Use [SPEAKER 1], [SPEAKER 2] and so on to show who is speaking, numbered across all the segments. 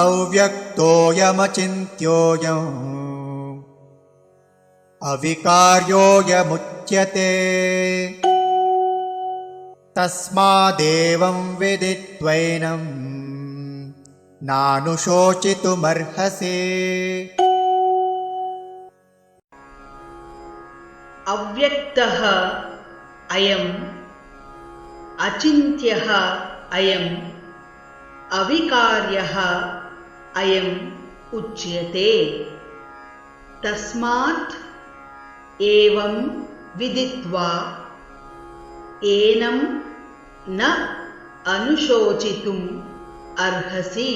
[SPEAKER 1] ಅವ್ಯಕ್ತೋಯಮಚಿಂತ್ಯೋಯಂ ಅವಿಕಾರ್ಯೋಯಮುಚ್ಯತೆ ತಸ್ಮಾದೇವಂ ವಿದಿತ್ವೈನಂ ನಾನುಶೋಚಿತುಮರ್ಹಸಿ.
[SPEAKER 2] ಅವ್ಯಕ್ತಃ ಅಯಂ ಅಚಿಂತ್ಯಃ ಅಯಂ ಅವಿಕಾರ್ಯಃ ಅಯಂ ಉಚ್ಯತೆ ತಸ್ಮಾತ್ ಏವಂ ವಿದಿತ್ವಾ ಏನಂ ನ ಅನುಶೋಚಿತುಂ ಅರ್ಹಸಿ.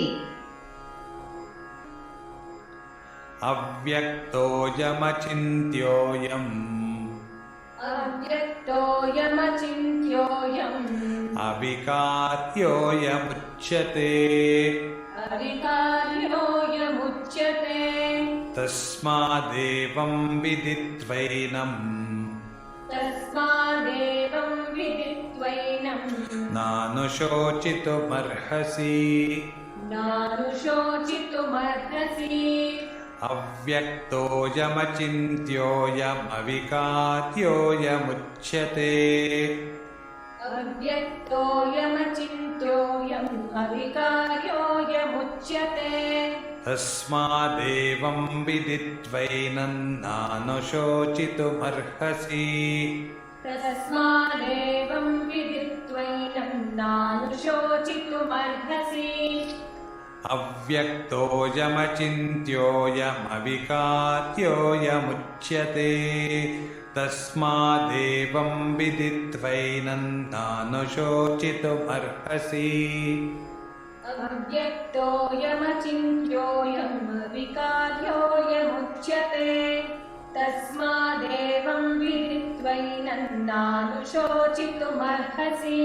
[SPEAKER 3] ಅವ್ಯಕ್ತೋಯಮಚಿಂತ್ಯೋಯಂ
[SPEAKER 4] ಅವ್ಯಕ್ತೋಯಮಚಿಂತ್ಯೋಯಂ
[SPEAKER 3] ಅವಿಕಾರ್ಯೋಯಮುಚ್ಯತೆ
[SPEAKER 4] ಅವಿಕಾರ್ಯೋಯಮುಚ್ಯತೆ
[SPEAKER 3] ತಸ್ಮಾದೇವಂ ವಿದಿತ್ವೈನಂ
[SPEAKER 4] ತಸ್ಮಾದೇವಂ ವಿದಿತ್ವೈನಂ
[SPEAKER 3] ನಾನುಶೋಚಿತುಮರ್ಹಸಿ.
[SPEAKER 4] ನಾನುಶೋಚಿತುಮರ್ಹಸಿ.
[SPEAKER 3] ಅವ್ಯಕ್ತೋಯಮಚಿಂತ್ಯೋಯಮವಿಕಾರ್ಯೋಯಮುಚ್ಯತೆ
[SPEAKER 4] ಅವ್ಯಕ್ತೋಯಮಚಿಂತ್ಯೋಯಂ ಅವಿಕಾರ್ಯೋಯಮುಚ್ಯತೆ
[SPEAKER 3] ತಸ್ಮಾದೇವಂ ವಿದಿತ್ವೈನಂ ನಾನುಶೋಚಿತುಮರ್ಹಸಿ.
[SPEAKER 4] ತಸ್ಮಾದೇವಂ ವಿದಿತ್ವೈನಂ ನಾನುಶೋಚಿತುಮರ್ಹಸಿ.
[SPEAKER 3] ಅವ್ಯಕ್ತೋಯಮಚಿಂತ್ಯೋಯಮವಿಕಾರ್ಯೋಯಮುಚ್ಯತೆ ತಸ್ಮಾದೇವಂ ವಿದಿತ್ವೈನಂ ನಾನುಶೋಚಿತುಮರ್ಹಸಿ.
[SPEAKER 4] ಅವ್ಯಕ್ತೋಯಮಚಿಂತ್ಯೋಯಂ ಅವಿಕಾರ್ಯೋಯಮುಚ್ಯತೆ ತಸ್ಮಾದೇವಂ ವಿದಿತ್ವೈನಂ ನಾನುಶೋಚಿತುಮರ್ಹಸಿ.